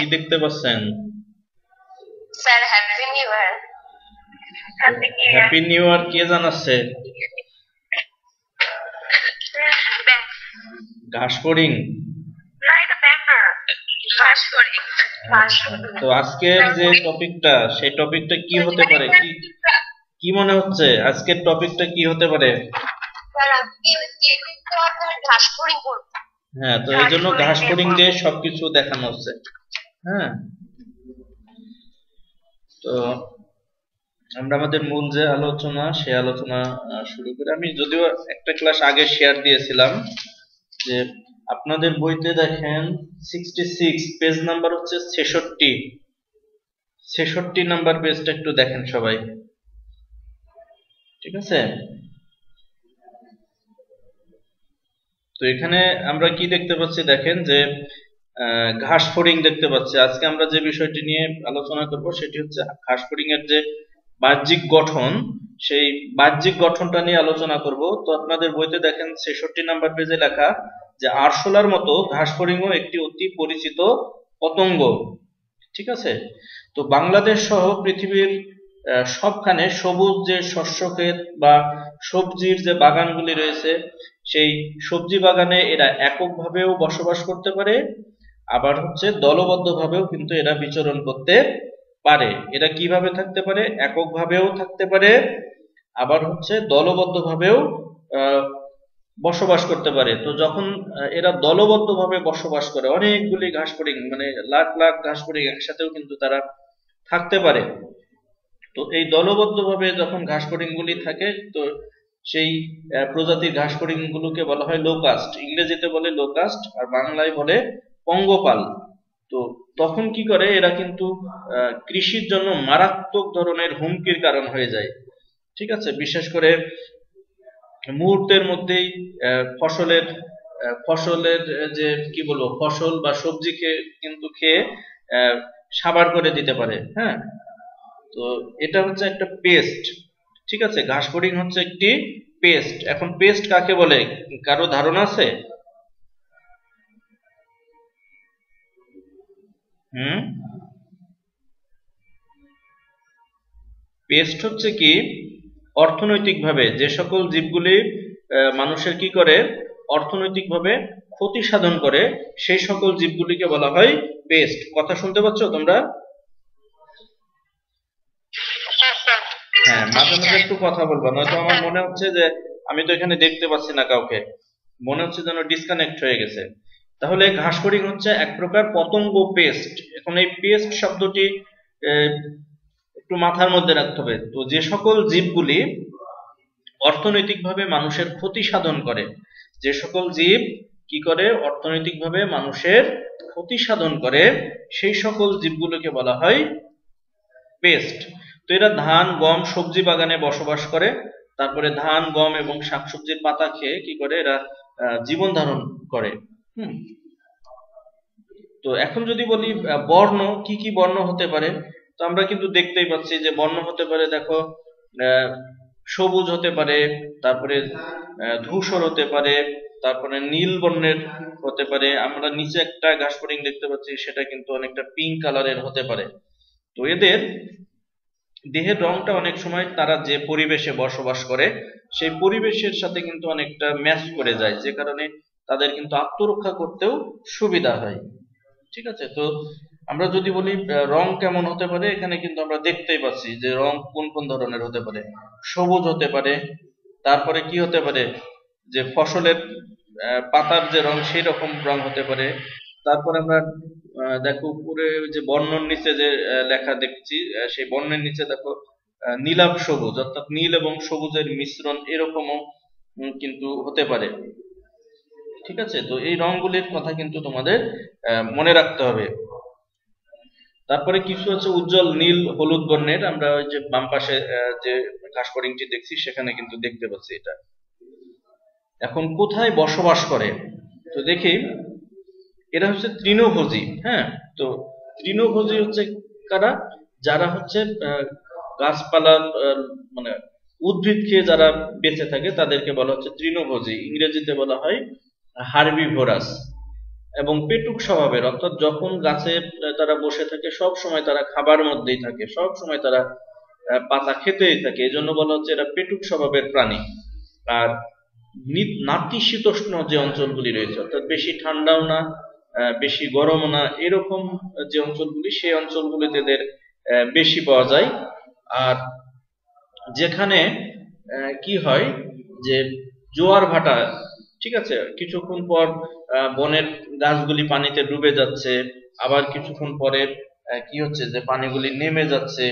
কি দেখতে পাচ্ছেন? Sir happy new year. Happy new year কে জানাচ্ছে? ঘাস ফড়িং। তো আজকের যে টপিকটা, সেই টপিকটা কি হতে পারে? কি মনে হচ্ছে আজকের টপিকটা কি হতে পারে? হ্যাঁ, তো এই জন্য ঘাস ফড়িং দিয়ে সবকিছু দেখানো হচ্ছে। হ্যাঁ, তো আমরা আমাদের মূল যে আলোচনা, সে আলোচনা শুরু করি। আমি যদিও একটা ক্লাস আগে শেয়ার দিয়েছিলাম যে আপনাদের বইতে দেখেন 66 পেজ নাম্বার হচ্ছে 66 নাম্বার পেজটা একটু দেখেন সবাই, ঠিক আছে? তো এখানে আমরা কি দেখতে পাচ্ছি দেখেন যে ঘাস ফড়িং দেখতে পাচ্ছি। আজকে আমরা যে বিষয়টি নিয়ে আলোচনা করব সেটি হচ্ছে ঘাস ফড়িং এর যে বাহ্যিক গঠন, সেই বাহ্যিক গঠনটা নিয়ে আলোচনা করব। তো আপনাদের বইতে দেখেন 66 নাম্বার পেজে লেখা যে আরশোলার মতো ঘাস ফড়িংও একটি অতি পরিচিত পতঙ্গ, ঠিক আছে? তো বাংলাদেশ সহ পৃথিবীর সবখানে সবুজ যে শস্য ক্ষেত বা সবজির যে বাগানগুলি রয়েছে, সেই সবজি বাগানে এরা এককভাবেও বসবাস করতে পারে, আবার হচ্ছে দলবদ্ধভাবেও কিন্তু এরা বিচরণ করতে পারে। এরা কিভাবে থাকতে পারে? এককভাবেও থাকতে পারে, আবার হচ্ছে দলবদ্ধভাবেও বসবাস করতে পারে। তো যখন এরা দলবদ্ধভাবে বসবাস করে, অনেকগুলি ঘাস ফড়িং মানে লাখ লাখ ঘাস ফড়িং একসাথেও কিন্তু তারা থাকতে পারে। তো এই দলবদ্ধভাবে যখন ঘাস ফড়িং গুলি থাকে, তো সেই প্রজাতির ঘাস ফড়িং গুলোকে বলা হয় লোকাস্ট। ইংরেজিতে বলে লোকাস্ট, আর বাংলায় বলে পঙ্গপাল। তো তখন কি করে, এরা কিন্তু কৃষির জন্য মারাত্মক ধরনের হুমকির কারণ হয়ে যায়, ঠিক আছে? বিশেষ করে মুহূর্তের মধ্যেই ফসলের যে কি বলবো, ফসল বা সবজি খেয়ে সাবার করে দিতে পারে। হ্যাঁ, তো এটা হচ্ছে একটা পেস্ট, ঠিক আছে? ঘাস ফড়িং হচ্ছে একটি পেস্ট। এখন পেস্ট কাকে বলে কারো ধারণা আছে? পেস্ট হচ্ছে কি, অর্থনৈতিকভাবে যে সকল জীবগুলি মানুষের কি করে, অর্থনৈতিকভাবে ক্ষতি সাধন করে, সেই সকল জীবগুলিকে বলা হয় পেস্ট। কথা শুনতে পাচ্ছ তোমরা? হ্যাঁ, মাঝে মাঝে একটু কথা বলবা, নয়তো আমার মনে হচ্ছে যে আমি তো এখানে দেখতে পাচ্ছি না কাউকে, মনে হচ্ছে যেন ডিসকানেক্ট হয়ে গেছে। তাহলে ঘাস ফড়িং হচ্ছে এক প্রকার পতঙ্গ পেস্ট। এখন এই পেস্ট শব্দটি একটু মাথার মধ্যে রাখতে হবে। তো যে সকল জীবগুলি অর্থনৈতিকভাবে মানুষের ক্ষতি সাধন করে, যে সকল জীব কি করে, অর্থনৈতিকভাবে মানুষের ক্ষতি সাধন করে, সেই সকল জীবগুলোকে বলা হয় পেস্ট। তো এরা ধান, গম, সবজি বাগানে বসবাস করে, তারপরে ধান, গম এবং শাকসবজির পাতা খেয়ে কি করে, এরা জীবন ধারণ করে। তো এখন যদি বলি বর্ণ, কি কি বর্ণ হতে পারে, তো আমরা কিন্তু দেখতেই পাচ্ছি যে বর্ণ হতে পারে, দেখো সবুজ হতে পারে, তারপরে ধূসর হতে পারে, তারপরে নীল বর্ণের হতে পারে। আমরা নিচে একটা ঘাস ফড়িং দেখতে পাচ্ছি, সেটা কিন্তু অনেকটা পিঙ্ক কালারের হতে পারে। তো এদের দেহের রংটা অনেক সময় তারা যে পরিবেশে বসবাস করে, সেই পরিবেশের সাথে কিন্তু অনেকটা ম্যাচ করে যায়, যে কারণে তাদের কিন্তু আত্মরক্ষা করতেও সুবিধা হয়, ঠিক আছে? তো আমরা যদি বলি রং কেমন হতে পারে, এখানে কিন্তু আমরা দেখতেই পাচ্ছি যে রং কোন কোন ধরনের হতে পারে। সবুজ হতে পারে, তারপরে কি হতে পারে, যে ফসলের পাতার যে রং সেই রকম রং হতে পারে। তারপরে আমরা দেখো উপরে যে বর্ণর নিচে যে লেখা দেখছি, সেই বর্ণের নিচে দেখো নীলাভ সবুজ, অর্থাৎ নীল এবং সবুজের মিশ্রণ, এরকমও কিন্তু হতে পারে, ঠিক আছে? তো এই রংগুলির কথা কিন্তু তোমাদের মনে রাখতে হবে। তারপরে কিছু হচ্ছে উজ্জ্বল নীল হলুদ বর্ণের, আমরা ওই যে বাম পাশে যে ঘাস ফড়িংটি দেখছি সেখানে কিন্তু দেখতে পাচ্ছি এটা। এখন কোথায় বসবাস করে, তো দেখি এরা হচ্ছে তৃণভোজী। হ্যাঁ, তো তৃণভোজী হচ্ছে কারা, যারা হচ্ছে গাছপালা মানে উদ্ভিদ খেয়ে যারা বেঁচে থাকে, তাদেরকে বলা হচ্ছে তৃণভোজী। ইংরেজিতে বলা হয় হার্বিভোরাস। এবং পেটুক স্বভাবের, অর্থাৎ যখন গাছে তারা বসে থাকে সব সময় তারা খাবার মধ্যেই থাকে, সব সময় তারা পাতা খেতেই থাকে, এই জন্য বলা হচ্ছে এরা পেটুক স্বভাবের প্রাণী। আর নাতিশীতোষ্ণ যে অঞ্চলগুলি রয়েছে, অর্থাৎ বেশি ঠান্ডাও না বেশি গরমও না, এরকম যে অঞ্চলগুলি, সেই অঞ্চলগুলিতে এদের বেশি পাওয়া যায়। আর যেখানে কি হয় যে জোয়ার ভাটা, ঠিক আছে, কিছুক্ষণ পর বনের গাছগুলি পানিতে ডুবে যাচ্ছে, আবার কিছুক্ষণ পরে কি হচ্ছে যে পানিগুলি নেমে যাচ্ছে।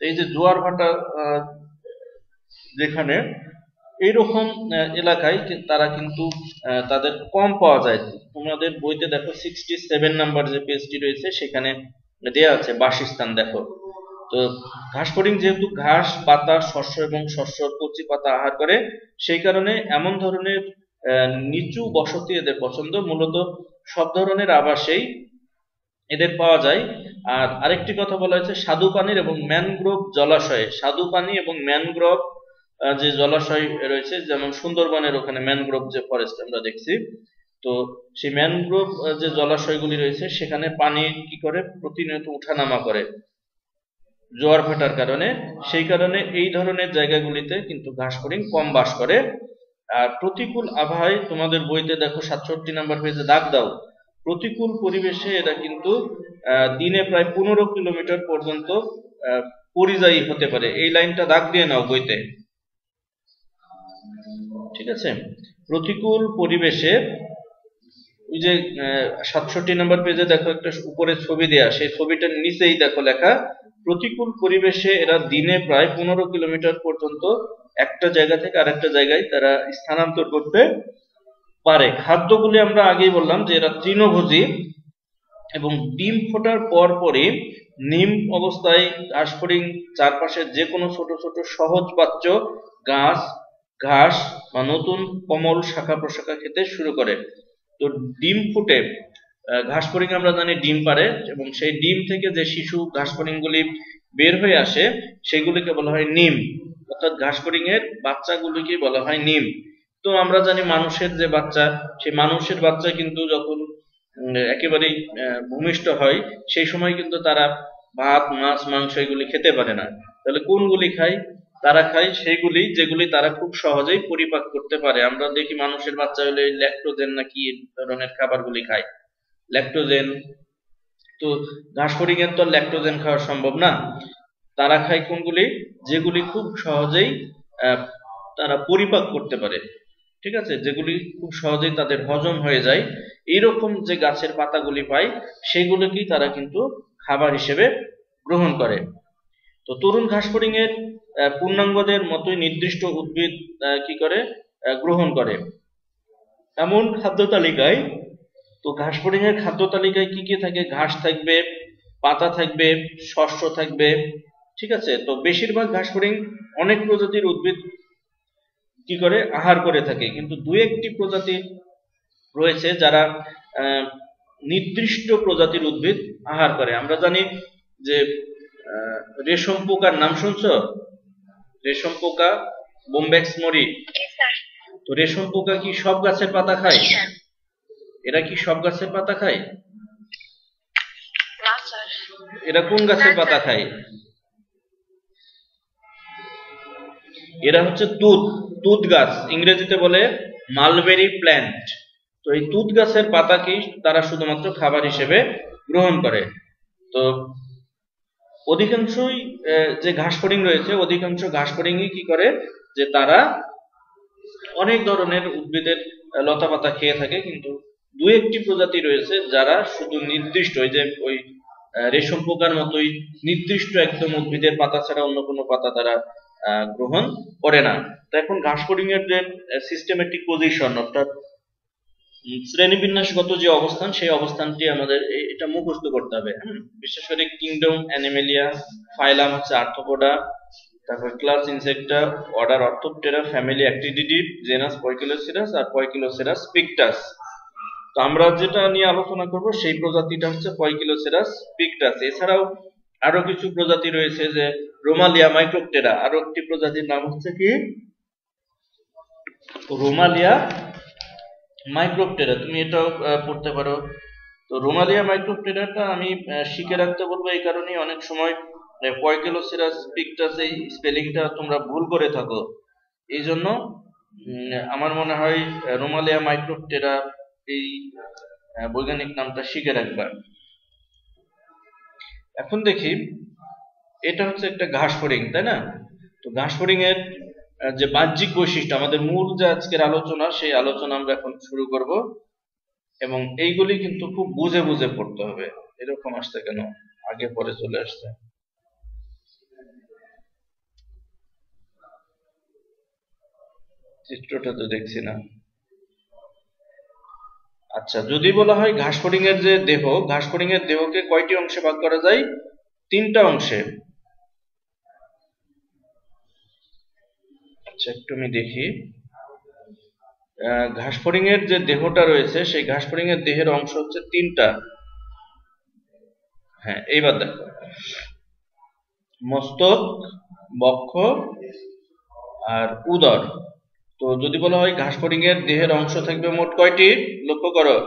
এই যে জোয়ার ভাটা যেখানে, এইরকম এলাকায় তারা কিন্তু তাদের কম পাওয়া যায়। তোমাদের বইতে দেখো 67 নাম্বার যে পেজটি রয়েছে সেখানে দেয়া আছে বাসস্থান। দেখো তো ঘাস ফড়িং যেহেতু ঘাস, পাতা, শস্য এবং শস্যর কচি পাতা আহার করে, সেই কারণে এমন ধরনের নিচু বসতি এদের পছন্দ। মূলত সব ধরনের আবাসেই এদের পাওয়া যায়। আর আরেকটি কথা বলা হয়েছে স্বাদু পানির এবং ম্যানগ্রোভ জলাশয়ে, স্বাদু পানি এবং ম্যানগ্রোভ যে জলাশয় রয়েছে, যেমন সুন্দরবনের ওখানে ম্যানগ্রোভ যে ফরেস্ট আমরা দেখছি, তো সেই ম্যানগ্রোভ যে জলাশয়গুলি রয়েছে সেখানে পানি কি করে প্রতিনিয়ত উঠানামা করে জোয়ার ভাটার কারণে, সেই কারণে এই ধরনের জায়গাগুলিতে কিন্তু ঘাস ফড়িং কম বাস করে। আর প্রতিকূল আবহাওয়ায়, তোমাদের বইতে দেখো 67 নাম্বার পেজে দাগ দাও, প্রতিকূল পরিবেশে এরা কিন্তু দিনে প্রায় 15 কিলোমিটার পর্যন্ত পরিযায়ী হতে পারে। এই লাইনটা দাগ দিয়ে নাও বইতে, ঠিক আছে। প্রতিকূল পরিবেশে, ওই যে 67 নাম্বার পেজে দেখো একটা উপরে ছবি দেয়া, সেই ছবিটার নিচেই দেখো লেখা, প্রতিকূল পরিবেশে এরা দিনে প্রায় 15 কিলোমিটার পর্যন্ত একটা জায়গা থেকে আরেকটা জায়গায় তারা স্থানান্তর করতে পারে। খাদ্যগুলি আমরা আগেই বললাম যে এরা তৃণভোজী, এবং ডিম ফোটার পর পরই নিম অবস্থায় ঘাস ফড়িং চারপাশে যে কোনো ছোট ছোট সহজ পাচ্য গাছ, ঘাস বা নতুন কোমল শাখা প্রশাখা খেতে শুরু করে। তো ডিম ফুটে ঘাস ফড়িং আমরা জানি ডিম পারে, এবং সেই ডিম থেকে যে শিশু ঘাস ফড়িং গুলি বের হয়ে আসে সেগুলিকে বলা হয় নিম, অর্থাৎ ঘাস ফড়িং এর বাচ্চাগুলিকে বলা হয় নিম। তো আমরা জানি মানুষের যে বাচ্চা, সেই মানুষের বাচ্চা কিন্তু যখন একেবারেই ভূমিষ্ঠ হয়, সেই সময় কিন্তু তারা ভাত, মাছ, মাংস এগুলি খেতে পারে না। তাহলে কোনগুলি খায়? তারা খায় সেইগুলি যেগুলি তারা খুব সহজেই পরিপাক করতে পারে। আমরা দেখি মানুষের বাচ্চা হলে ল্যাক্টোজেন নাকি এই ধরনের খাবারগুলি খায়, ল্যাক্টোজেন। তো ঘাস ফড়িং এর তো ল্যাক্টোজেন খাওয়া সম্ভব না। তারা খায় কোনগুলি? যেগুলি খুব সহজেই তারা পরিপাক করতে পারে, ঠিক আছে, যেগুলি খুব সহজেই তাদের হজম হয়ে যায়, এইরকম যে গাছের পাতাগুলি পায় সেগুলোকেই তারা কিন্তু খাবার হিসেবে গ্রহণ করে। তো তরুণ ঘাস ফড়িং এর পূর্ণাঙ্গদের মতোই নির্দিষ্ট উদ্ভিদ কি করে গ্রহণ করে এমন খাদ্য তালিকায়। তো ঘাস ফড়িং এর খাদ্য তালিকায় কি কি থাকে? ঘাস থাকবে, পাতা থাকবে, শস্য থাকবে, ঠিক আছে। তো বেশিরভাগ ঘাস ফড়িং অনেক প্রজাতির উদ্ভিদ কি করে আহার করে থাকে, কিন্তু দুই একটি প্রজাতি রয়েছে যারা নির্দিষ্ট প্রজাতির উদ্ভিদ আহার করে। আমরা জানি যে রেশম পোকার নাম শুনছো? রেশম পোকা, বোম্বেক্স মরি। তো রেশম পোকা কি সব গাছের পাতা খায়? এরা কি সব গাছের পাতা খায়? না স্যার। এরা কোন গাছের পাতা খায়? এরা হচ্ছে তুঁত গাছ, ইংরেজিতে বলে মালবেরি প্ল্যান্ট। তো এই তুঁত গাছের পাতাকেই তারা শুধুমাত্র খাবার হিসেবে গ্রহণ করে। তো অধিকাংশই যে ঘাস ফড়িং রয়েছে, অধিকাংশ ঘাস ফড়িংই কি করে যে তারা অনেক ধরনের উদ্ভিদের লতা পাতা খেয়ে থাকে, কিন্তু দু একটি প্রজাতি রয়েছে যারা শুধু নির্দিষ্ট ওই রেশম পোকার মতোই নির্দিষ্ট একদম উদ্ভিদের পাতা ছাড়া অন্য কোনো পাতা তারা গ্রহণ করে না। তো এখন ঘাস ফড়িং এর যে সিস্টেমেটিক পজিশন, অর্থাৎ শ্রেণীবিন্যাসগত যে অবস্থান, সেই অবস্থানটি আমাদের এটা মুখস্থ করতে হবে। বিশেষ করে কিংডম অ্যানিমেলিয়া, ফাইলাম হচ্ছে আর্থ্রোপোডা, তারপর class Insecta, order Orthoptera, family Acrididae, genus Poekilocerus আর পয়কিলোসিরাস পিকটাস। তো আমরা যেটা নিয়ে আলোচনা করব সেই প্রজাতিটা হচ্ছে পয়কিলোসিরাস পিকটাস। এছাড়াও আরো কিছু প্রজাতি রয়েছে, যে রোমালিয়া মাইক্রোপটেরা, আরো একটি প্রজাতির নাম হচ্ছে কি রোমালিয়া মাইক্রোপটেরা, তুমি এটাও পড়তে পারো। তো রোমালিয়া মাইক্রোপটেরাটা আমি শিখে রাখতে বলবো এই কারণে, অনেক সময় পয়কেলোসিরাস পিকটাস এই স্পেলিংটা তোমরা ভুল করে থাকো, এই জন্য আমার মনে হয় রোমালিয়া মাইক্রোপটেরা এই বৈজ্ঞানিক নামটা শিখে রাখবা। এখন দেখি, এটা হচ্ছে একটা ঘাস ফড়িং, তাই না? তো ঘাস ফড়িং এর যে বাহ্যিক বৈশিষ্ট্য, আমাদের মূল যে আজকের আলোচনা, সেই আলোচনা আমরা এখন শুরু করব। এবং এইগুলি কিন্তু খুব বুঝে বুঝে পড়তে হবে। এরকম আসছে কেন, আগে পরে চলে আসছে? চিত্রটা তো দেখছি না। আচ্ছা, যদি বলা হয় ঘাস ফড়িং এর যে দেহ, ঘাস ফড়িং এর দেহকে কয়টি অংশে ভাগ করা যায়? 3টা অংশে। আচ্ছা, একটু আমি দেখি। ঘাস ফড়িং এর যে দেহটা রয়েছে, সেই ঘাস ফড়িং এর দেহের অংশ হচ্ছে 3টা। হ্যাঁ, এইবার দেখো, মস্তক, বক্ষ আর উদর। তো যদি বলা হয় ঘাস ফড়িং এর দেহের অংশ থাকবে মোট কয়টি, লক্ষ্য করো,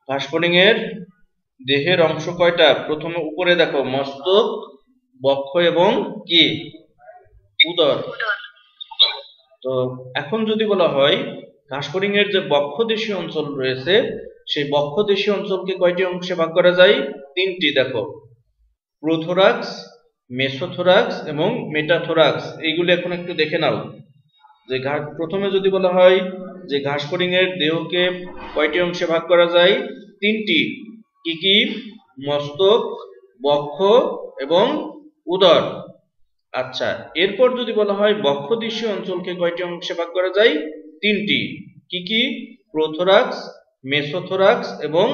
ঘাস ফড়িং এর দেহের অংশ কয়টা? প্রথমে উপরে দেখো, মস্তক, বক্ষ এবং কি, উদর। তো এখন যদি বলা হয় ঘাস ফড়িং এর যে বক্ষদেশীয় অঞ্চল রয়েছে, সেই বক্ষদেশীয় অঞ্চলকে কয়টি অংশে ভাগ করা যায়? 3টি। দেখো, প্রোথোরাক্স, মেসোথোরাক্স এবং মেটাথোরাক্স। এইগুলো এখন একটু দেখে নাও। যে প্রথমে যদি বলা হয় যে ঘাস ফড়িং এর দেহকে কয়টি অংশে ভাগ করা যায়? 3টি। কি কি? মস্তক, বক্ষ এবং উদর। আচ্ছা, এরপর যদি বলা হয় বক্ষদেশীয় অঞ্চলকে কয়টি অংশে ভাগ করা যায়? 3টি। কি কি? প্রোথোরাক্স, মেসোথোরাক্স এবং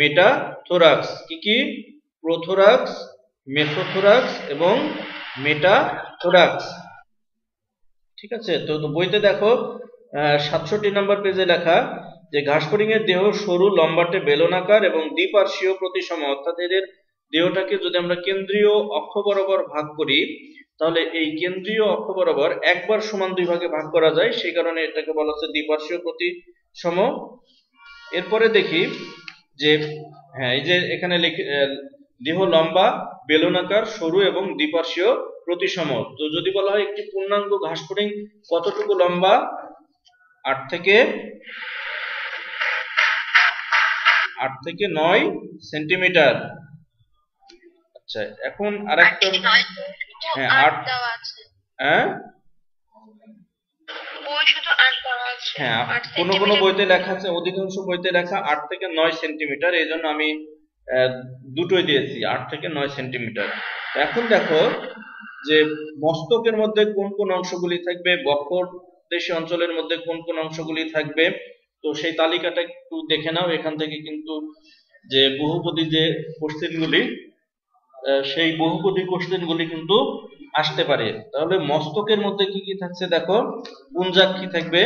মেটাথোরাক্স। কি কি? প্রোথোরাক্স, মেসোথোরাক্স এবং মেটাথোরাক্স। ঠিক আছে? তো বইতে দেখো 67 নম্বর পেজে লেখা যে ঘাস ফড়িং এর দেহ সরু, লম্বাটে, বেলনাকার এবং দ্বিপার্শ্বীয় প্রতিসম। অর্থাৎ এদের দেহটাকে যদি আমরা কেন্দ্রীয় অক্ষ বরাবর ভাগ করি, তাহলে এই কেন্দ্রীয় অক্ষ বরাবর একবার সমান 2 ভাগে ভাগ করা যায়, সেই কারণে এটাকে বলা হচ্ছে দ্বিপার্শ্বীয় প্রতিসম। এরপরে দেখি যে, হ্যাঁ, এই যে এখানে দেহ লম্বা, বেলনাকার, সরু এবং দ্বিপার্শ্বীয় প্রতিসম। তো যদি বলা হয় একটি পূর্ণাঙ্গ ঘাস ফড়িং কতটুকু লম্বা? 8 থেকে 9 সেন্টিমিটার। আচ্ছা, এখন আরেকটা, হ্যাঁ 8 দেওয়া আছে। হ্যাঁ, হ্যাঁ, কোন কোন বইতে লেখা আছে, অধিকাংশ বইতে লেখা 8 থেকে 9 সেন্টিমিটার। এই জন্য আমি দুটোই দিয়েছি, 8 থেকে 9 সেন্টিমিটার। এখন দেখো যে মস্তকের মধ্যে কোন কোন অংশগুলি থাকবে, বক্ষদেশীয় অঞ্চলের মধ্যে কোন কোন অংশগুলি থাকবে। তো সেই তালিকাটা একটু দেখে নাও। এখান থেকে কিন্তু যে বহুপদী যে কোশ্চেনগুলি, সেই বহুপদী কোশ্চেনগুলি কিন্তু আসতে পারে। তাহলে মস্তকের মধ্যে কি কি থাকছে দেখো, পুঞ্জাক্ষী থাকবে,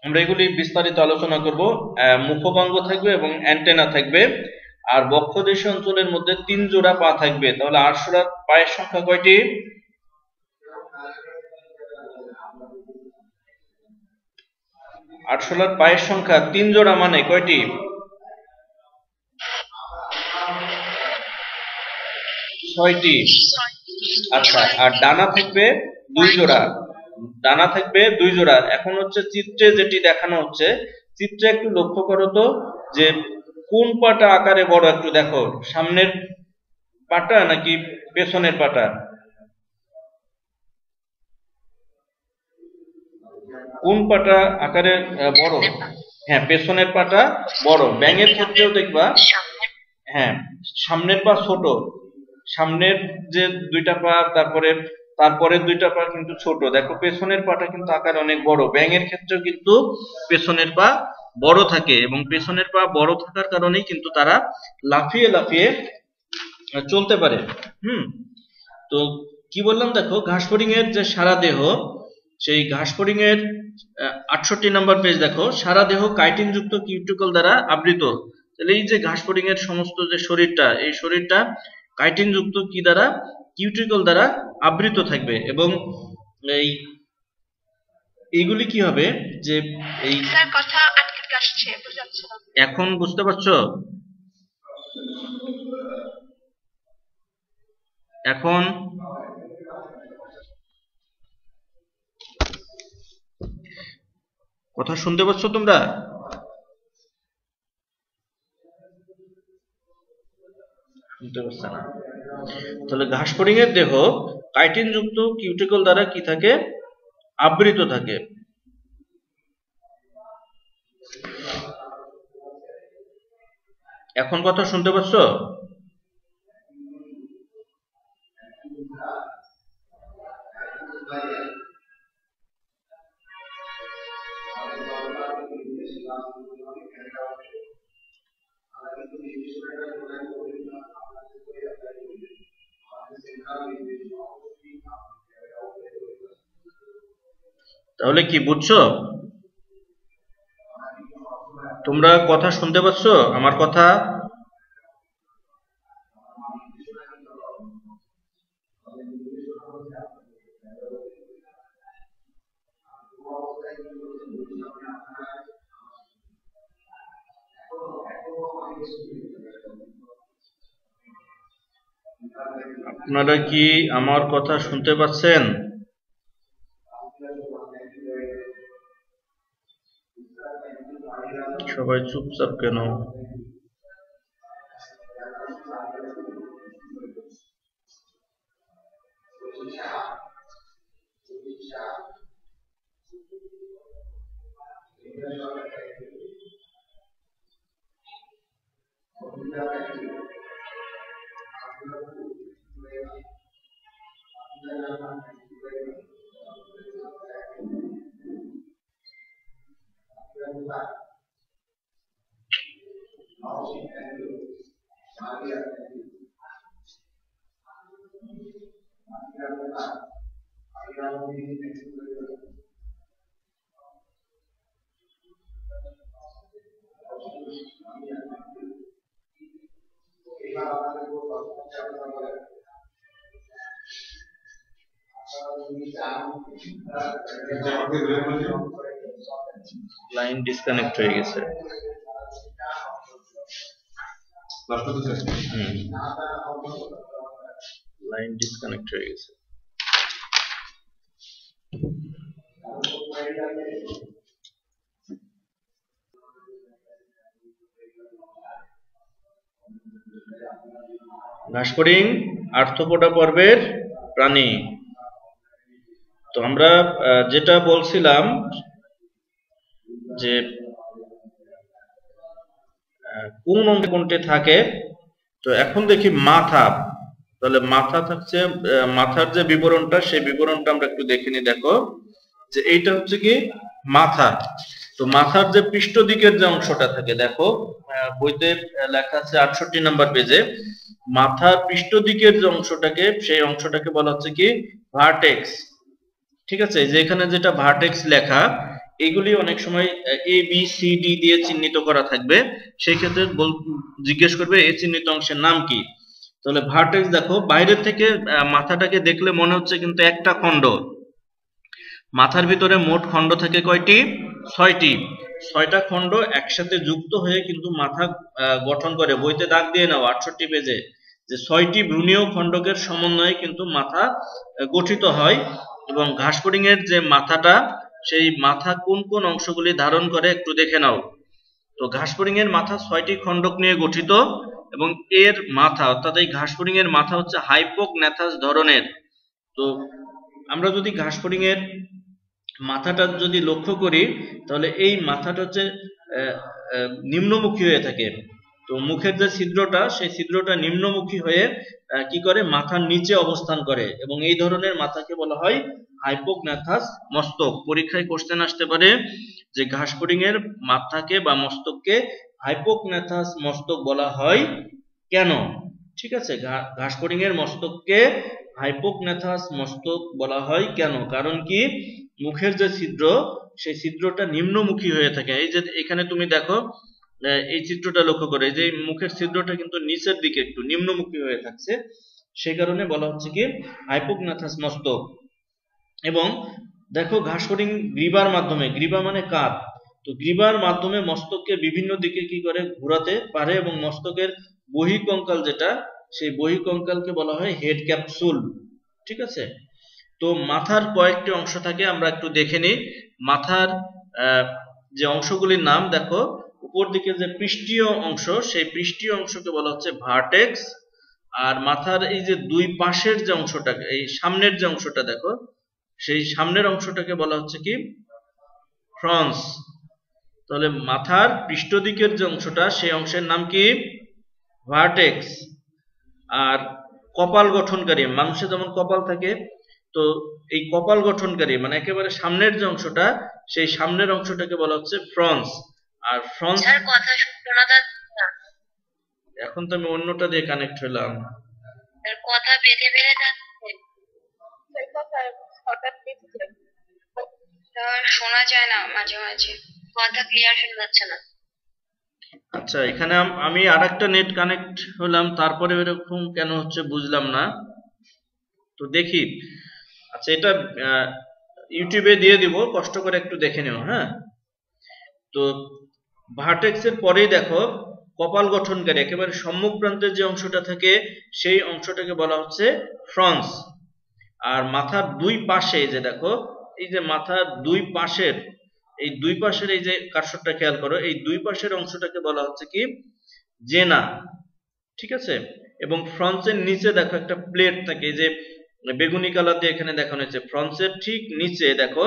আমরা এগুলি বিস্তারিত আলোচনা করব। মুখভঙ্গ থাকবে এবং অ্যান্টেনা থাকবে। আর বক্ষদেশীয় অঞ্চলের মধ্যে 3 জোড়া পা থাকবে। তাহলে আরশোলা পায়ের সংখ্যা কয়টি? আরশোলার পায়ের সংখ্যা 3 জোড়া, মানে কয়টি? 6টি। আচ্ছা, আর ডানা থাকবে 2 জোড়া। ডানা থাকবে 2 জোড়া। এখন হচ্ছে চিত্রে যেটি দেখানো হচ্ছে, চিত্রে একটু লক্ষ্য করো তো যে কোন পাটা আকারে বড়, একটু দেখো, সামনের পাটা নাকি পেছনের পাটা? কোন পাটা আকারে বড়? হ্যাঁ, পেছনের পাটা বড়। ব্যাঙের ক্ষেত্রেও দেখবা, হ্যাঁ, সামনের পা ছোট, সামনের যে 2টা পা, তারপরের 2টা পা কিন্তু ছোট। দেখো, পেছনের পাটা কিন্তু আকারে অনেক বড়। ব্যাঙের ক্ষেত্রেও কিন্তু পেছনের পা বড় থাকে, এবং পেছনের পা বড় থাকার কারণেই কিন্তু তারা লাফিয়ে লাফিয়ে চলতে পারে। তো কি বললাম, দেখো ঘাস ফড়িং এর যে সারা দেহ, সেই ঘাস ফড়িং এর 68 নম্বর পেজ দেখো, সারা দেহ কাইটিন যুক্ত কিউটিকল দ্বারা আবৃত। তাহলে এই যে ঘাস ফড়িং এর সমস্ত যে শরীরটা, এই শরীরটা কাইটিন যুক্ত কি দ্বারা? কিউটিকল দ্বারা আবৃত থাকবে। এবং এইগুলি কি হবে যে এই, স্যার কথা আটকে আসছে, বুঝাচ্ছে না। এখন বুঝতে পারছো? এখন কথা শুনতে পাচ্ছ তোমরা? শুনতে পাচ্ছ না? তাহলে ঘাসফড়িং এর দেহ কাইটিন যুক্ত কিউটিকল দ্বারা কি থাকে? আবৃত থাকে। এখন কথা শুনতে পাচ্ছ? তাহলে কি বুঝছো? তোমরা কথা শুনতে পাচ্ছ আমার কথা? আপনারা কি আমার কথা শুনতে পাচ্ছেন? সবাই চুপচাপ কেন? লাইন ডিসকানেক্ট হয়ে গেছে। লাইন ডিসকানেক্ট হয়ে গেছে। ঘাসফড়িং আর্থ্রোপোডা পর্বের প্রাণী। তো আমরা যেটা বলছিলাম যে কোন অঙ্গে কোনটি থাকে, তো এখন দেখি মাথা। তাহলে মাথা থাকছে, মাথার যে বিবরণটা সেই বিবরণটা আমরা একটু দেখে নিই। দেখো যে এইটা হচ্ছে কি মাথা। তো মাথার যে পৃষ্ঠ দিকের যে অংশটা থাকে, দেখো বইতে লেখা আছে 68 নাম্বার পেজে, মাথার পৃষ্ঠ দিকের যে অংশটাকে, সেই অংশটাকে বলা হচ্ছে কি ভার্টেক্স। ঠিক আছে, যে এখানে যেটা ভার্টেক্স লেখা, এগুলি অনেক সময় এ বি সি ডি দিয়ে চিহ্নিত করা থাকবে, সেই ক্ষেত্রে জিজ্ঞেস করবে এই চিহ্নিত অংশের নাম কি। তাহলে ভার্টেক্স দেখো, বাইরের থেকে মাথাটাকে দেখলে মনে হচ্ছে কিন্তু একটা খণ্ড। মাথার ভিতরে মোট খণ্ড থাকে কয়টি? 6টি। 6টা খণ্ড একসাথে যুক্ত হয়ে কিন্তু মাথা গঠন করে। বইতে দাগ দিয়ে নাও 68 পেজে, যে 6টি ভ্রূণীয় খণ্ডকের সমন্বয়ে কিন্তু মাথা গঠিত হয়। এবং ঘাসফড়িং এর যে মাথাটা, সেই মাথা কোন কোন অংশগুলি ধারণ করে একটু দেখে নাও। তো ঘাসফড়িং এর মাথা 6টি খণ্ডক নিয়ে গঠিত, এবং এর মাথা অর্থাৎ এই ঘাসফড়িং এর মাথা হচ্ছে হাইপোগন্যাথাস ধরনের। তো আমরা যদি ঘাসফড়িং এর মাথাটা যদি লক্ষ্য করি, তাহলে এই মাথাটা হচ্ছে নিম্নমুখী হয়ে থাকে। তো মুখের যে ছিদ্রটা, সেই ছিদ্রটা নিম্নমুখী হয়ে কি করে, মাথার নিচে অবস্থান করে, এবং এই ধরনের মাথাকে বলা হয় হাইপোগন্যাথাস মস্তক। পরীক্ষায় কোশ্চেন আসতে পারে যে ঘাসফড়িং এর মাথাকে বা মস্তককে হাইপোগন্যাথাস মস্তক বলা হয় কেন? ঠিক আছে, ঘাসফড়িং এর মস্তককে হাইপোগন্যাথাস মস্তক বলা হয় কেন? কারণ কি, মুখের যে ছিদ্র, সেই ছিদ্রটা নিম্নমুখী হয়ে থাকে। এই যে এখানে তুমি দেখো, এই চিত্রটা লক্ষ্য করে, যে মুখের ছিদ্রটা কিন্তু নিচের দিকে একটু নিম্নমুখী হয়ে থাকছে, সেই কারণে বলা হচ্ছে কি হাইপোগন্যাথাস মস্তক। এবং দেখো ঘাসফড়িং গ্রীবার মাধ্যমে, গ্রীবা মানে কাঁধ, তো গ্রীবার মাধ্যমে মস্তককে বিভিন্ন দিকে কি করে ঘোরাতে পারে এবং মস্তকের বহিঃকঙ্কাল যেটা সেই বহিঃকঙ্কালকে বলা হয় হেড ক্যাপসুল। ঠিক আছে, তো মাথার কয়েকটি অংশ থাকে, আমরা একটু দেখে নিই। মাথার যে অংশগুলির নাম দেখো, উপর দিকে যে পৃষ্ঠীয় অংশ সেই পৃষ্ঠীয় অংশকে বলা হচ্ছে ভার্টেক্স। আর মাথার এই যে দুই পাশের যে অংশটা, এই সামনের যে অংশটা দেখো, সেই সামনের অংশটাকে বলা হচ্ছে কি ফ্রন্স। তাহলে মাথার পৃষ্ঠ দিকের যে অংশটা সেই অংশের নাম কি ভার্টেক্স। আর কপাল গঠনকারী, মানুষের যেমন কপাল থাকে, তো এই কপাল গঠনকারী মানে একেবারে সামনের যে অংশটা সেই সামনের অংশটাকে বলা হচ্ছে ফ্রন্স। আর ফ্রন্স, স্যার কথা শোনা যাচ্ছে না। এখন তো আমি অন্যটা দিয়ে কানেক্ট হলাম। স্যার কথা বেঁধে বেঁধে যাচ্ছে। স্যার কথা হঠাৎ দিচ্ছে। স্যার শোনা যায় না, মাঝে মাঝে কথা ক্লিয়ার শোনা যাচ্ছে না। আচ্ছা, এখানে আমি আরেকটা নেট কানেক্ট হলাম, তারপরে এরকম কেন হচ্ছে বুঝলাম না, তো দেখি। আচ্ছা, এটা ইউটিউবে দিয়ে দিব, কষ্ট করে একটু দেখে নিও। হ্যাঁ, তো ভার্টেক্সের পরেই দেখো কপাল গঠনকারী একেবারে সম্মুখ প্রান্তের যে অংশটা থাকে সেই অংশটাকে বলা হচ্ছে ফ্রন্স। আর মাথার দুই পাশে যে দেখো, এই যে মাথার দুই পাশের এই যে কার্সরটা খেয়াল করো, এই দুই পাশের অংশটাকে বলা হচ্ছে কি জেনা। ঠিক আছে, এবং ফ্রন্সের নিচে দেখো একটা প্লেট থাকে, এই যে বেগুনি কালার দিয়ে এখানে দেখানো হয়েছে। ফ্রন্সের ঠিক নিচে দেখো,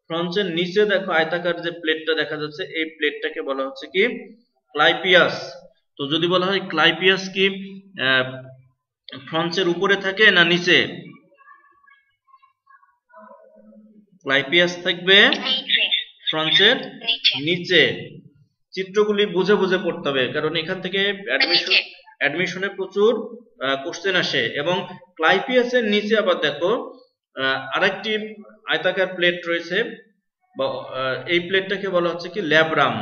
ফ্রন্সের নিচে দেখো আয়তাকার যে প্লেটটা দেখা যাচ্ছে, এই প্লেটটাকে বলা হচ্ছে কি ক্লাইপিয়াস। তো যদি বলা হয় ক্লাইপিয়াস কি ফ্রন্সের উপরে থাকে না নিচে? ক্লাইপিয়াস থাকবে ফ্রন্সের নিচে। চিত্রগুলি বুঝে বুঝে পড়তে হবে, কারণ এখান থেকে অ্যাডমিশনে প্রচুর কোশ্চেন আসে। এবং ক্লাইপিয়াসের নিচে আবার দেখো আরেকটি আয়তাকার প্লেট রয়েছে, এই প্লেটটাকে বলা হচ্ছে কি ল্যাব্রাম।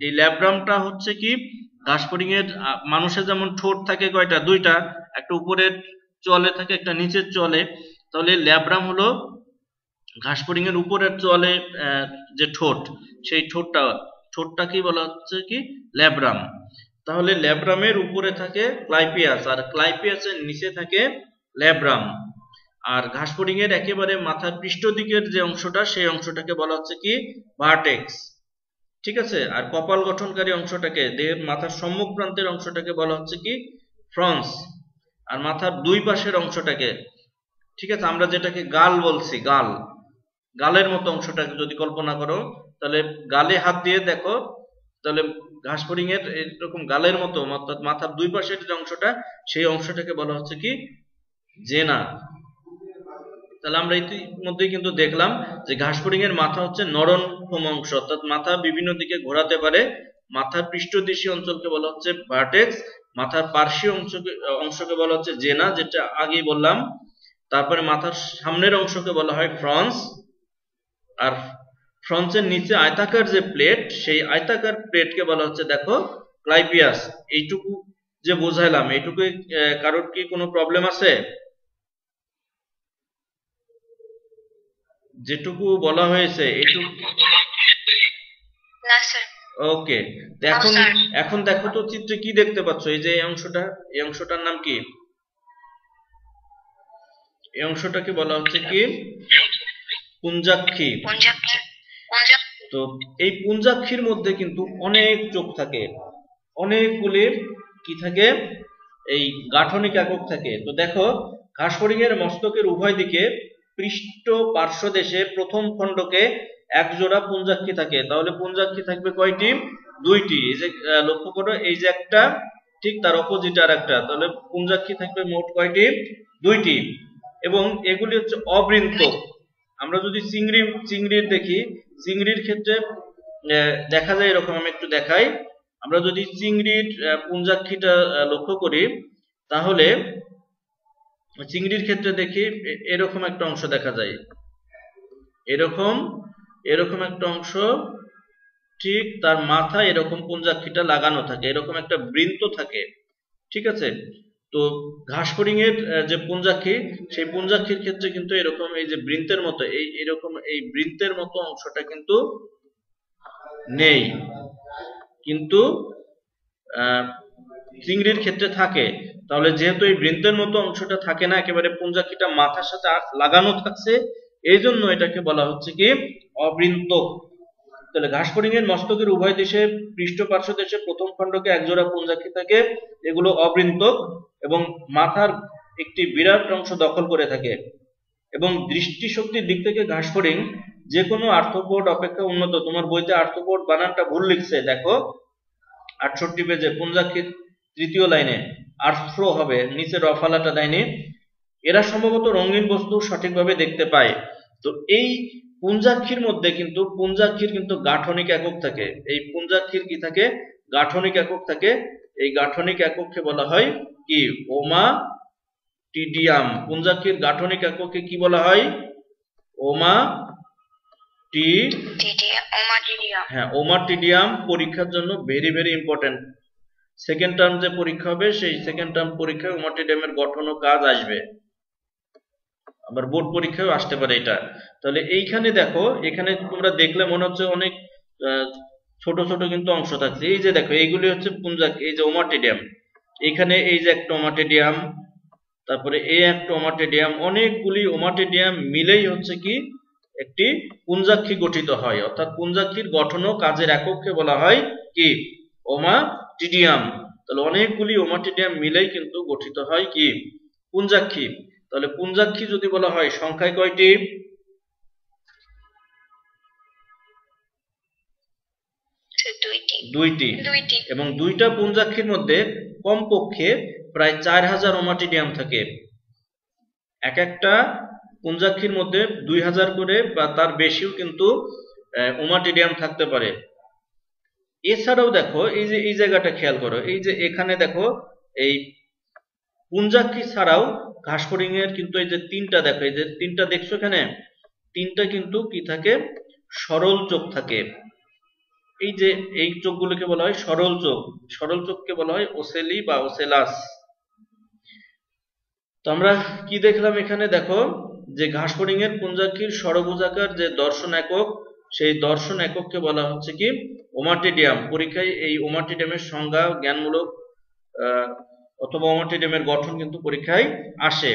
এই ল্যাব্রামটা হচ্ছে কি ঘাসফড়িং এর, মানুষের যেমন ঠোঁট থাকে কয়টা? দুইটা, একটা উপরের চলে থাকে, একটা নিচের চলে। তাহলে ল্যাব্রাম হলো ঘাসফড়িং এর উপরের চলে যে ঠোঁট, সেই ঠোঁটটা কি বলা হচ্ছে কি ল্যাব্রাম। তাহলে ল্যাব্রামের উপরে থাকে ক্লাইপিয়াস, আর ক্লাইপিয়াসের নিচে থাকে ল্যাব্রাম। আর ঘাসফড়িং এর একেবারে মাথার পৃষ্ঠ দিকের যে অংশটা সেই অংশটাকে বলা হচ্ছে কি ভার্টেক্স। ঠিক আছে, আর কপাল গঠনকারী অংশটাকে, দেহের মাথার সম্মুখ প্রান্তের অংশটাকে বলা হচ্ছে কি ফ্রন্স। আর মাথার দুই পাশের অংশটাকে, ঠিক আছে, আমরা যেটাকে গাল বলছি, গালের মতো অংশটাকে যদি কল্পনা করো, তাহলে গালে হাত দিয়ে দেখো, তাহলে ঘাসফড়িং এর এরকম গালের মতো অর্থাৎ মাথার দুই পাশের যে অংশটা সেই অংশটাকে বলা হচ্ছে কি জেনা। তাহলে আমরা ইতিমধ্যেই কিন্তু দেখলাম যে ঘাসফড়িং এর মাথা হচ্ছে নরম অংশ, অর্থাৎ মাথা বিভিন্ন দিকে ঘোরাতে পারে। মাথার পৃষ্ঠদেশীয় অঞ্চলকে বলা হচ্ছে ভার্টেক্স, মাথার পার্শ্বীয় অংশকে বলা হচ্ছে জেনা, যেটা আগেই বললাম। তারপরে মাথার সামনের অংশকে বলা হয় ফ্রন্স। আর ফ্রন্সের নিচে আয়তাকার যে প্লেট, সেই আয়তাকার প্লেটকে বলা হচ্ছে দেখো ক্লাইপিয়াস। এইটুকু যে বোঝাইলাম, এইটুকু কারোর কি কোনো প্রবলেম আছে? যেটুকু বলা হয়েছে এইটুকু? না স্যার। ওকে, এখন দেখো তো চিত্রে কি দেখতে পাচ্ছ? এই যে এই অংশটার নাম কি? এই অংশটাকে বলা হচ্ছে কি পুঞ্জাক্ষী। তো এই পুঞ্জাক্ষীর মধ্যে কিন্তু অনেক চোখ থাকে, অনেকগুলি কি থাকে, এই গাঠনিক একক থাকে। তো দেখো ঘাসফড়িং এর মস্তকের উভয় দিকে পৃষ্ঠ পার্শ্বদেশে প্রথম খণ্ডকে এক জোড়া পুঞ্জাক্ষী থাকে। তাহলে পুঞ্জাক্ষী থাকবে কয়টি? দুইটি। এই যে লক্ষ্য করো, এই যে একটা, ঠিক তার অপোজিট আর একটা, তাহলে পুঞ্জাক্ষী থাকবে মোট কয়টি? দুইটি। এবং এগুলি হচ্ছে অবৃন্ত। আমরা যদি চিংড়ির দেখি, চিংড়ির ক্ষেত্রে দেখা যায় এরকম, আমি একটু দেখাই। আমরা যদি চিংড়ির পুঞ্জাক্ষীটা লক্ষ্য করি, তাহলে চিংড়ির ক্ষেত্রে দেখি এরকম একটা অংশ দেখা যায়, এরকম একটা অংশ, ঠিক তার মাথায় এরকম পুঞ্জাক্ষীটা লাগানো থাকে, এরকম একটা বৃন্ত থাকে। ঠিক আছে, তো ঘাসফড়িং এর যে পুঞ্জাক্ষী, সেই পুঞ্জাক্ষীর ক্ষেত্রে কিন্তু এরকম এই যে বৃন্তের মতো, এরকম এই বৃন্তের মতো অংশটা কিন্তু নেই, কিন্তু চিংড়ির ক্ষেত্রে থাকে। তাহলে যেহেতু এই বৃন্তের মতো অংশটা থাকে না, একেবারে পুঞ্জাক্ষীটা মাথার সাথে লাগানো থাকছে, এই জন্য এটাকে বলা হচ্ছে কি অবৃন্তক। তাহলে ঘাসফড়িং এর মস্তকের উভয় দেশে পৃষ্ঠ পার্শ্ব দেশে প্রথম খণ্ডকে একজোড়া পুঞ্জাক্ষী থাকে, এগুলো অবৃন্তক এবং মাথার একটি বিরাট অংশ দখল করে থাকে। এবং দৃষ্টিশক্তির দিক থেকে ঘাসফড়িং যে কোনো আর্থ্রোপড অপেক্ষা উন্নত। তোমার বইতে আর্থ্রোপড বানানটা ভুল লিখছে, দেখো 68 পেজে পুঞ্জাক্ষীর তৃতীয় লাইনে আর্থ্রো হবে, নিচে রফালাটা দেয়নি। এরা সম্ভবত রঙিন বস্তু সঠিকভাবে দেখতে পায়। তো এই পুঞ্জাক্ষীর মধ্যে কিন্তু পুঞ্জাক্ষীর কিন্তু গাঠনিক একক থাকে। এই পুঞ্জাক্ষীর কি থাকে? গাঠনিক একক থাকে। এই গাঠনিক একককে বলা হয় কি ওমাটিডিয়াম। পুঞ্জাক্ষীর গাঠনিক এককে কি বলা হয়? ওমাটিডিয়াম। পরীক্ষার জন্য very very important. Second term যে পরীক্ষা হবে, সেই সেকেন্ড টার্ম পরীক্ষায় ওমাটিডিয়ামের গঠন ও কাজ আসবে, আবার বোর্ড পরীক্ষায় আসতে পারে এটা। তাহলে এইখানে দেখো, এখানে তোমরা দেখলে মনে হচ্ছে অনেক ছোট ছোট কিন্তু অংশ থাকছে। এই যে দেখো, এইগুলি হচ্ছে পুঞ্জাক্ষী, এই যে ওমাটিডিয়াম, এখানে এই যে একটা ওমাটিডিয়াম, তারপরে এই একটা ওমাটিডিয়াম, অনেকগুলি ওমাটিডিয়াম মিলেই হচ্ছে কি একটি পুঞ্জাক্ষী গঠিত হয়। অর্থাৎ পুঞ্জাক্ষীর গঠন ও কাজের একককে বলা হয় কি ওমাটিডিয়াম। তাহলে অনেকগুলি ওমাটিডিয়াম মিলেই কিন্তু গঠিত হয় কি পুঞ্জাক্ষী। তাহলে পুঞ্জাক্ষী যদি বলা হয় সংখ্যায় কয়টি? দুইটি। এবং দুইটা পুঞ্জাক্ষীর মধ্যে কমপক্ষে প্রায় 4000 ওমাটিডিয়াম থাকে। এক একটা পুঞ্জাক্ষীর মধ্যে 2000 করে বা তার বেশিও কিন্তু ওমাটিডিয়াম থাকতে পারে। এছাড়াও দেখো, এই যে এই জায়গাটা খেয়াল করো, এই যে এখানে দেখো, এই পুঞ্জাক্ষী ছাড়াও ঘাসফড়িং এর কিন্তু এই যে তিনটা, দেখো এই যে তিনটা দেখছো এখানে, তিনটা কিন্তু কি থাকে? সরল চোখ থাকে। এই যে এই চোখগুলোকে বলা হয় সরল চোখ। সরল চোখকে বলা হয় ওসেলি বা ওসেলাস। তো আমরা কি দেখলাম এখানে? দেখো যে ঘাসফড়িং এর পুঞ্জাক্ষীর ষড়ভুজাকার যে দর্শন একক, সেই দর্শন একককে বলা হচ্ছে কি ওমাটিডিয়াম। পরীক্ষায় এই ওমাটিডিয়ামের সংজ্ঞা, জ্ঞানমূলক অথবা ওমাটিডিয়ামের গঠন কিন্তু পরীক্ষায় আসে।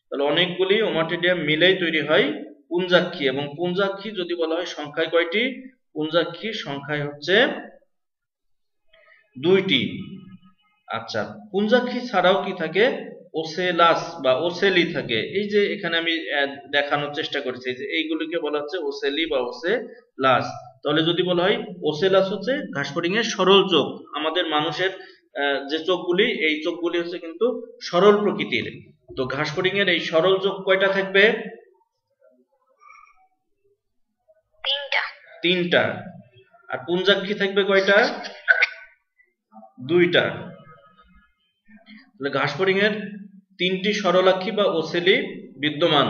তাহলে অনেকগুলি ওমাটিডিয়াম মিলেই তৈরি হয় পুঞ্জাক্ষী। এবং পুঞ্জাক্ষী যদি বলা হয় সংখ্যায় কয়টি? পুঞ্জাক্ষীর সংখ্যায় হচ্ছে দুইটি। আচ্ছা, পুঞ্জাক্ষী ছাড়াও কি থাকে? ওসেলাস বা ওসেলি থাকে। এই যে এখানে আমি দেখানোর চেষ্টা করেছি, যে এইগুলিকে বলা হচ্ছে ওসেলি বা ওসেলাস। তাহলে যদি বলা হয় ওসেলাস হচ্ছে ঘাসফড়িং এর সরল চোখ। আমাদের মানুষের যে চোখগুলি, এই চোখগুলি হচ্ছে কিন্তু সরল প্রকৃতির। তো ঘাসফড়িং এর এই সরল চোখ কয়টা থাকবে? তিনটা। আর পুঞ্জাক্ষী থাকবে কয়টা? দুইটা। তাহলে ঘাসফড়িং এর তিনটি সরলাক্ষী বা ওসেলি বিদ্যমান।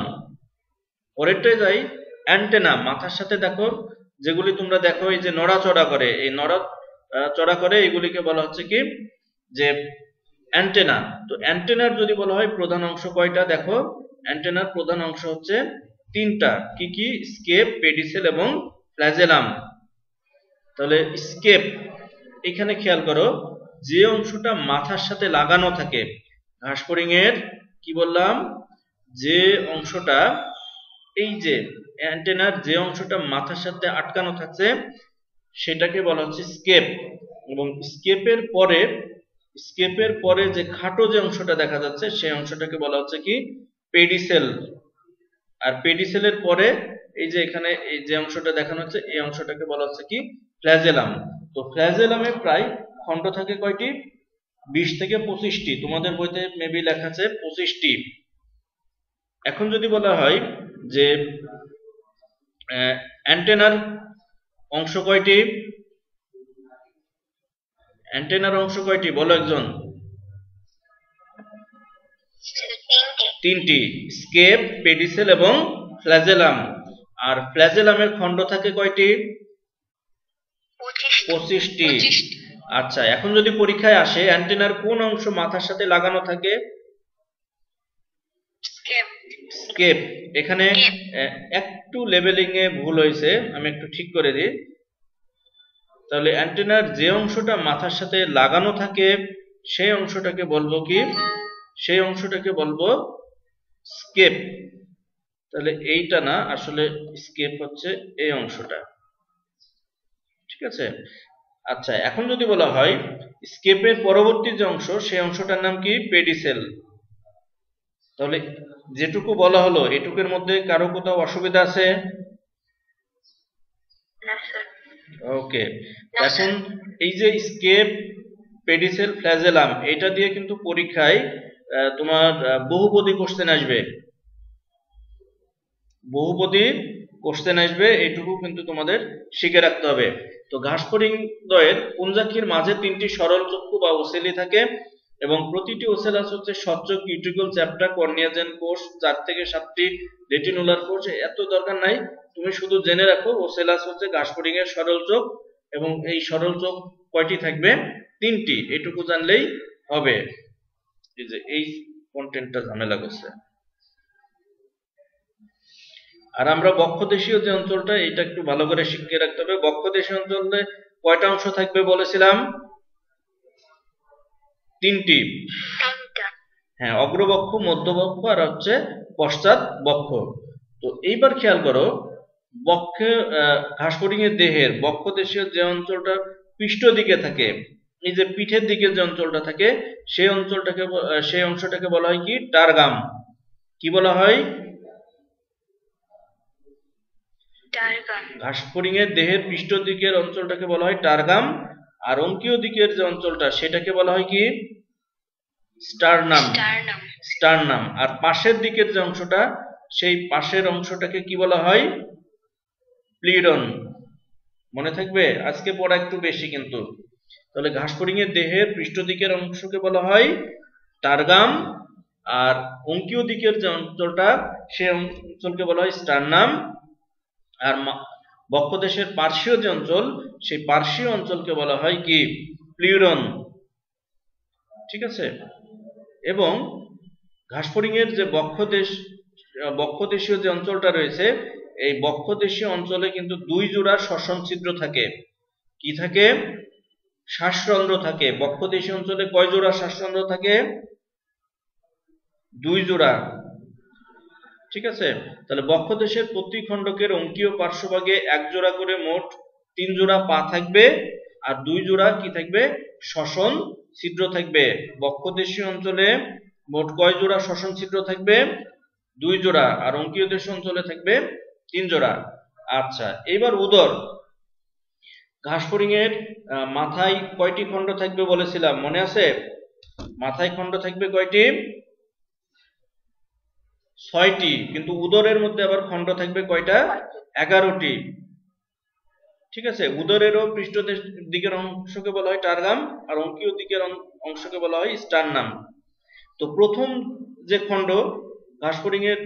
পরেরটায় যাই, অ্যান্টেনা। মাথার সাথে দেখো, যেগুলি তোমরা দেখো এই যে নড়াচড়া করে, এই নড়াচড়া করে, এগুলিকে বলা হচ্ছে কি যে অ্যান্টেনা। তো অ্যান্টেনার যদি বলা হয় প্রধান অংশ কয়টা? দেখো, অ্যান্টেনার প্রধান অংশ হচ্ছে তিনটা। কি কি? স্কেপ, পেডিসেল এবং ফ্ল্যাজেলাম। তাহলে স্কেপ, এখানে খেয়াল করো, যে অংশটা মাথার সাথে লাগানো থাকে, ঘাসফড়িং এর কি বললাম, যে অংশটা, এই যে অ্যান্টেনার যে অংশটা মাথার সাথে আটকানো থাকছে, সেটাকে বলা হচ্ছে স্কেপ। এবং স্কেপের পরে যে খাটো যে অংশটা দেখা যাচ্ছে, সেই অংশটাকে বলা হচ্ছে কি পেডিসেল। আর পেডিসেলের পরে এই যে এখানে এই যে অংশটা দেখানো হচ্ছে, এই অংশটাকে বলা হচ্ছে কি ফ্ল্যাজেলাম। তো ফ্ল্যাজেলামে প্রায় খণ্ড থাকে কয়টি? 20 থেকে 25টি। তোমাদের বইতে মেবি লেখা আছে 25টি। এখন যদি বলা হয় যে অ্যান্টেনার অংশ কয়টি? অ্যান্টেনার অংশ কয়টি বলো একজন? তিনটি, স্কেপ, পেডিসেল এবং ফ্ল্যাজেলাম। আর ফ্ল্যাজেলামের খণ্ড থাকে কয়টি? 25টি। আচ্ছা, এখন যদি পরীক্ষায় আসে অ্যান্টেনার কোন অংশ মাথার সাথে লাগানো থাকে? স্কেপ। এখানে একটু লেবেলিং এ ভুল হয়েছে, আমি একটু ঠিক করে দিই। তাহলে অ্যান্টেনার যে অংশটা মাথার সাথে লাগানো থাকে সেই অংশটাকে বলবো কি, সেই অংশটাকে বলবো স্কেপ। তাহলে এইটা না, আসলে স্কেপ হচ্ছে এই অংশটা, ঠিক আছে। আচ্ছা, এখন যদি বলা হয় স্কেপের পরবর্তী যে অংশ সেই অংশটার নাম কি, পেডিসেল। তাহলে যেটুকু বলা হলো এটুকুর মধ্যে কারো কোথাও অসুবিধা আছে? ওকে, এখন এই যে স্কেপ, পেডিসেল, ফ্ল্যাজেলাম, এটা দিয়ে কিন্তু পরীক্ষায় তোমার বহুপদী কোশ্চেন আসবে, বহুপদী কোশ্চেন আসবে, এটুকু কিন্তু তোমাদের শিখে রাখতে হবে। তো ঘাসফড়িং দ্বয়ের পুঞ্জাক্ষীর মাঝে 3টি সরল চক্ষু বা ওসেলি থাকে এবং প্রতিটি ওসেলাস হচ্ছে স্বচ্ছ কিউটিকল চ্যাপ্টা কর্নিয়াজেন কোষ, 4 থেকে 7টি রেটিনুলার কোষ। এত দরকার নাই, তুমি শুধু জেনে রাখো ওসেলাস হচ্ছে ঘাসফড়িং এর সরল চোখ এবং এই সরল চোখ কয়টি থাকবে, 3টি, এটুকু জানলেই হবে। এই যে এই কন্টেন্টটা ঝামেলা করছে। আর আমরা বক্ষদেশীয় যে অঞ্চলটা, এটা একটু ভালো করে শিখে রাখতে হবে। বক্ষদেশীয় অঞ্চলে কয়টা অংশ থাকবে বলেছিলাম? 3টি। হ্যাঁ, অগ্রবক্ষ, মধ্যবক্ষ আর হচ্ছে পশ্চাৎ বক্ষ। তো এইবার খেয়াল করো, বক্ষে ঘাসফড়িং এর দেহের বক্ষদেশীয় যে অঞ্চলটা পৃষ্ঠ দিকে থাকে, এই যে পিঠের দিকে যে অঞ্চলটা থাকে, সেই অঞ্চলটাকে, সেই অংশটাকে বলা হয় কি, টারগাম। কি বলা হয়? ঘাসফড়িং এর দেহের পৃষ্ঠ দিকের অঞ্চলটাকে বলা হয় টারগাম, আর অঙ্কীয় দিকের যে অঞ্চলটা সেটাকে বলা হয় কি, স্টারনাম। স্টারনাম। আর পাশের দিকের যে অংশটা, সেই পাশের অংশটাকে কি বলা হয়, প্লিডন। মনে থাকবে, আজকে পড়া একটু বেশি কিন্তু। তাহলে ঘাসফড়িং এর দেহের পৃষ্ঠ দিকের অংশকে বলা হয় টারগাম, আর অঙ্কীয় দিকের যে অঞ্চলটা সেই অঞ্চলকে বলা হয় স্টারনাম, আর বক্ষদেশের পার্শ্বীয় যে অঞ্চল সেই পার্শ্বীয় অঞ্চলকে বলা হয় কি, প্লিউরন, ঠিক আছে। এবং ঘাসফড়িং এর যে বক্ষদেশীয় যে অঞ্চলটা রয়েছে, এই বক্ষদেশীয় অঞ্চলে কিন্তু 2 জোড়া শ্বসন ছিদ্র থাকে। কি থাকে? শ্বাসরন্ধ্র থাকে। বক্ষদেশীয় অঞ্চলে কয় জোড়া শ্বাসরন্ধ্র থাকে? 2 জোড়া, ঠিক আছে। তাহলে বক্ষদেশের প্রতি খণ্ডকের অঙ্কীয় পার্শ্বভাগে 1 জোড়া করে মোট 3 জোড়া পা থাকবে, আর 2 জোড়া কি থাকবে, শ্বসন ছিদ্র থাকবে। বক্ষদেশীয় অঞ্চলে মোট কয় জোড়া শ্বসন ছিদ্র থাকবে? 2 জোড়া, আর অঙ্কীয় দেশীয় অঞ্চলে থাকবে 3 জোড়া। আচ্ছা, এবার উদর। ঘাসফড়িং এর মাথায় কয়টি খণ্ড থাকবে বলেছিলাম, মনে আছে? মাথায় খণ্ড থাকবে কয়টি? 6টি। কিন্তু উদরের মধ্যে আবার খণ্ড থাকবে কয়টা? 11টি, ঠিক আছে। উদরেরও পৃষ্ঠ দিকের অংশকে বলা হয় টারগাম, আর অঙ্কীয় দিকের অংশকে বলা হয় স্টারনাম। তো প্রথম যে খণ্ড, ঘাসফড়িং এর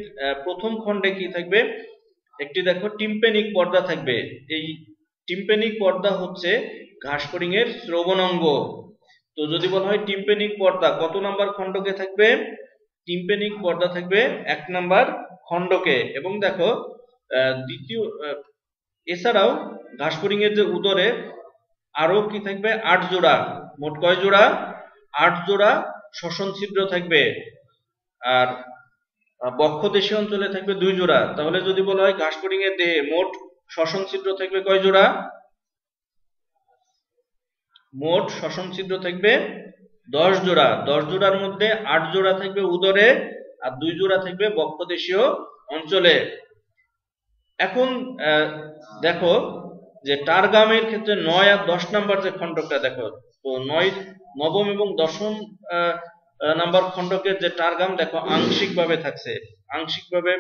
প্রথম খণ্ডে কি থাকবে, একটি দেখো টিম্প্যানিক পর্দা থাকবে। এই টিম্প্যানিক পর্দা হচ্ছে ঘাসফড়িং এর শ্রবণাঙ্গ। তো যদি বলা হয় টিম্প্যানিক পর্দা কত নাম্বার খণ্ডকে থাকবে, টিম্প্যানিক পর্দা থাকবে 1 নাম্বার খণ্ডকে। এবং দেখো দ্বিতীয়, এছাড়াও ঘাসফড়িং এর যে উদরে আরো কি থাকবে, 8 জোড়া। মোট কয় জোড়া? 8 জোড়া শ্বসন ছিদ্র থাকবে। আর বক্ষদেশীয় অঞ্চলে থাকবে 2 জোড়া। তাহলে যদি বলা হয় ঘাসফড়িং এর দেহে মোট শ্বসন ছিদ্র থাকবে কয় জোড়া? মোট শ্বসন ছিদ্র থাকবে 10 জোড়া। 10 জোড়ার মধ্যে 8 জোড়া থাকবে উদরে, আর 2 জোড়া থাকবে বক্ষদেশীয় অঞ্চলে। এখন দেখো যে টারগামের ক্ষেত্রে 9 আর 10 নাম্বার যে খণ্ডকটা দেখো, তো নবম এবং 10ম নাম্বার খণ্ডকের যে টারগাম দেখো আংশিকভাবে থাকছে, আংশিকভাবে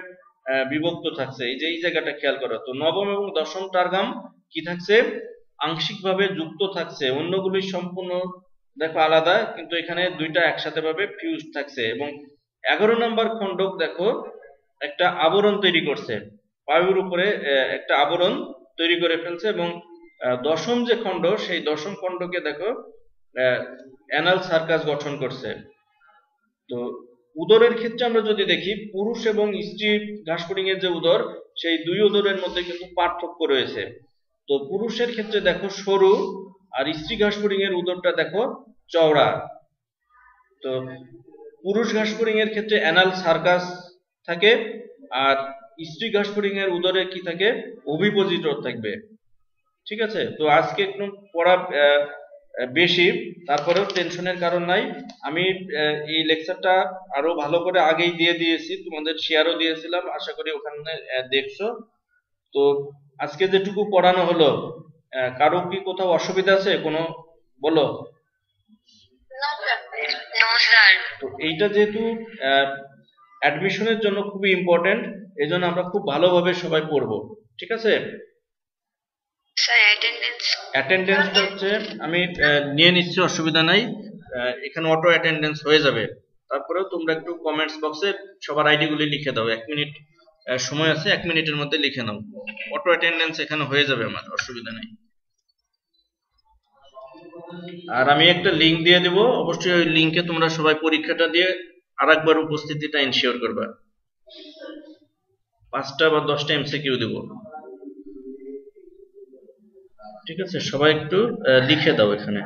বিভক্ত থাকছে। এই যে এই জায়গাটা খেয়াল করো। তো নবম এবং 10ম টারগাম কি থাকছে, আংশিকভাবে যুক্ত থাকছে। অন্যগুলি সম্পূর্ণ দেখো আলাদা, কিন্তু এখানে দুইটা একসাথে ভাবে ফিউজ থাকছে। এবং 11 নাম্বার খণ্ডক দেখো একটা আবরণ তৈরি করছে, বায়ুর উপরে একটা আবরণ তৈরি করে ফেলছে। এবং 10ম যে খণ্ড, সেই 10ম খণ্ডকে দেখো অ্যানাল সার্কাস গঠন করছে। তো উদরের ক্ষেত্রে আমরা যদি দেখি, পুরুষ এবং স্ত্রী ঘাসফড়িং এর যে উদর, সেই 2 উদরের মধ্যে কিন্তু পার্থক্য রয়েছে। তো পুরুষের ক্ষেত্রে দেখো সরু, আর স্ত্রী ঘাসফড়িং এর উদরটা দেখো চওড়া। তো পুরুষ ঘাসফড়িং এর ক্ষেত্রে অ্যানাল সার্কাস থাকে, আর স্ত্রী ঘাসফড়িং এর উদরে কি থাকে, ওভিপোজিটর থাকবে। ঠিক আছে, তো আজকে একটু পড়া বেশি, তারপরেও টেনশনের কারণ নাই। আমি এই লেকচারটা আরো ভালো করে আগেই দিয়ে দিয়েছি, তোমাদের শেয়ারও দিয়েছিলাম, আশা করি ওখানে দেখছো। তো আজকে যেটুকু পড়ানো হলো, কারো কি কোথাও অসুবিধা আছে কোনো, বলো। তো এইটা যেহেতু অ্যাডমিশনের জন্য খুবই ইম্পর্টেন্ট, এই জন্য আমরা খুব ভালোভাবে সবাই পড়বো। ঠিক আছে, অ্যাটেন্ডেন্সটা হচ্ছে আমি নিয়ে নিচ্ছি, অসুবিধা নাই। এখানে অটো অ্যাটেন্ডেন্স হয়ে যাবে। তারপরেও তোমরা একটু কমেন্টস বক্সে সবার আইডি গুলি লিখে দাও, 1 মিনিট সময় আছে, 1 মিনিটের মধ্যে লিখে নাও। অটো অ্যাটেন্ডেন্স এখানে হয়ে যাবে, আমার অসুবিধা নেই। আর আমি একটা লিংক দিয়ে দেব, অবশ্যই ওই লিংকে তোমরা সবাই পরীক্ষাটা দিয়ে আরেকবার উপস্থিতিটা এনশিওর করবা। 5টা বা 10টা এমসিকিউ দেব। ঠিক আছে, সবাই একটু লিখে দাও এখানে।